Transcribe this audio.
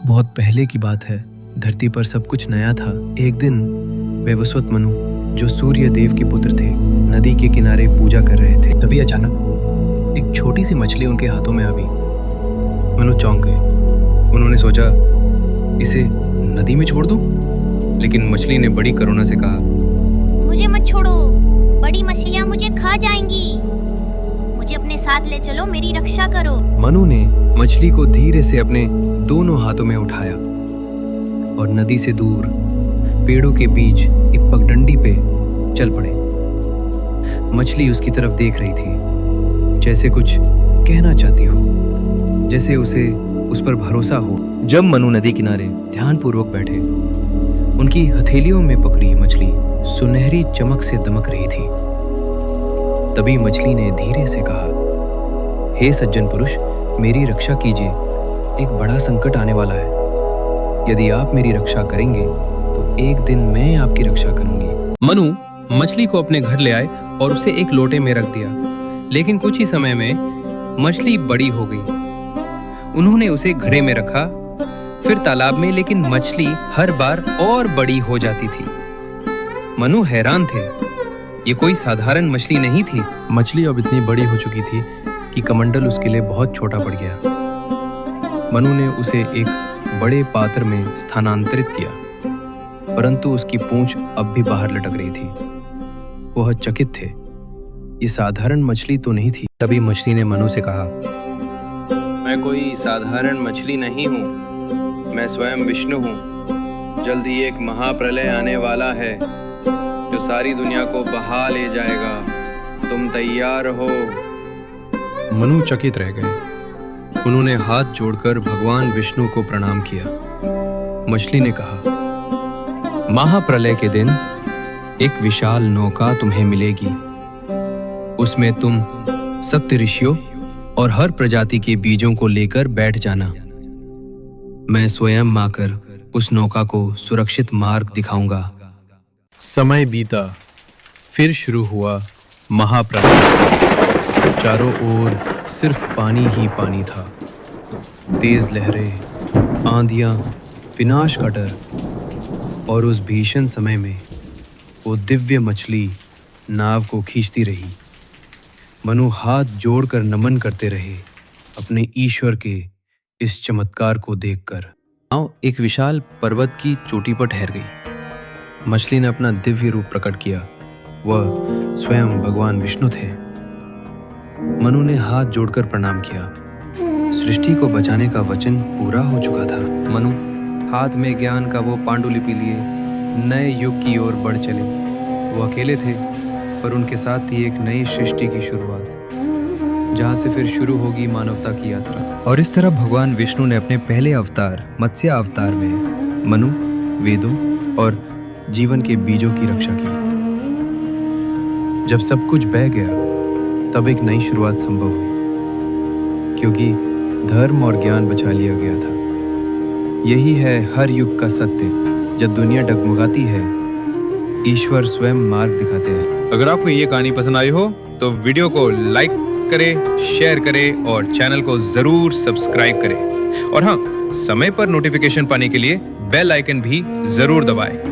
बहुत पहले की बात है। धरती पर सब कुछ नया था। एक दिन वैवस्वत मनु, जो सूर्य देव के पुत्र थे, नदी के किनारे पूजा कर रहे थे। तभी अचानक एक छोटी सी मछली उनके हाथों में आ गई। मनु चौंक गए। उन्होंने सोचा, इसे नदी में छोड़ दूं? लेकिन मछली ने बड़ी करुणा से कहा, मुझे मत छोड़ो, बड़ी मछलियाँ मुझे खा जाएंगी। मुझे अपने साथ ले चलो, मेरी रक्षा करो। मनु ने मछली को धीरे से अपने दोनों हाथों में उठाया और नदी से दूर पेड़ों के बीच एक पगडंडी पे चल पड़े। मछली उसकी तरफ देख रही थी, जैसे कुछ कहना चाहती हो, जैसे उसे उस पर भरोसा हो। जब मनु नदी किनारे ध्यानपूर्वक बैठे, उनकी हथेलियों में पकड़ी मछली सुनहरी चमक से दमक रही थी। तभी मछली ने धीरे से कहा, हे सज्जन पुरुष, मेरी रक्षा कीजिए, एक बड़ा संकट आने वाला है। यदि आप मेरी रक्षा करेंगे तो एक दिन मैं आपकी रक्षा करूंगी। मनु मछली को अपने घर ले आए और उसे एक लोटे में रख दिया। लेकिन कुछ ही समय में मछली बड़ी हो गई। उन्होंने उसे घड़े में रखा, फिर तालाब में, लेकिन मछली हर बार और बड़ी हो जाती थी। मनु हैरान थे। ये कोई साधारण मछली नहीं थी। मछली अब इतनी बड़ी हो चुकी थी कि कमंडल उसके लिए बहुत छोटा पड़ गया। मनु ने उसे एक बड़े पात्र में स्थानांतरित किया, परंतु उसकी पूंछ अब भी बाहर लटक रही थी। वह चकित थे। ये साधारण मछली तो नहीं थी। तभी मछली ने मनु से कहा, मैं कोई साधारण मछली नहीं हूँ, मैं स्वयं विष्णु हूँ। जल्दी एक महाप्रलय आने वाला है जो सारी दुनिया को बहा ले जाएगा। तुम तैयार हो? मनु चकित रह गए। उन्होंने हाथ जोड़कर भगवान विष्णु को प्रणाम किया। मछली ने कहा, महाप्रलय के दिन एक विशाल नौका तुम्हें मिलेगी। उसमें तुम सप्त ऋषियों और हर प्रजाति के बीजों को लेकर बैठ जाना। मैं स्वयं आकर उस नौका को सुरक्षित मार्ग दिखाऊंगा। समय बीता, फिर शुरू हुआ महाप्रलय। चारों ओर सिर्फ पानी ही पानी था। तेज लहरें, आंधियां, विनाश का डर। और उस भीषण समय में वो दिव्य मछली नाव को खींचती रही। मनु हाथ जोड़कर नमन करते रहे अपने ईश्वर के इस चमत्कार को देखकर। नाव एक विशाल पर्वत की चोटी पर ठहर गई। मछली ने अपना दिव्य रूप प्रकट किया। वह स्वयं भगवान विष्णु थे। मनु ने हाथ जोड़कर प्रणाम किया। सृष्टि को बचाने का वचन पूरा हो चुका था। मनु हाथ में ज्ञान का वो पांडुलिपि लिए नए युग की ओर बढ़ चले। वो अकेले थे, पर उनके साथ थी एक नई सृष्टि की शुरुआत, जहाँ से फिर शुरू होगी मानवता की यात्रा। और इस तरह भगवान विष्णु ने अपने पहले अवतार मत्स्य अवतार में मनु, वेदों और जीवन के बीजों की रक्षा की। जब सब कुछ बह गया, तब एक नई शुरुआत संभव हुई, क्योंकि धर्म और ज्ञान बचा लिया गया था। यही है हर युग का सत्य। जब दुनिया डगमगाती है, ईश्वर स्वयं मार्ग दिखाते हैं। अगर आपको ये कहानी पसंद आई हो तो वीडियो को लाइक करें, शेयर करें और चैनल को जरूर सब्सक्राइब करें। और हाँ, समय पर नोटिफिकेशन पाने के लिए बेल आइकन भी जरूर दबाएं।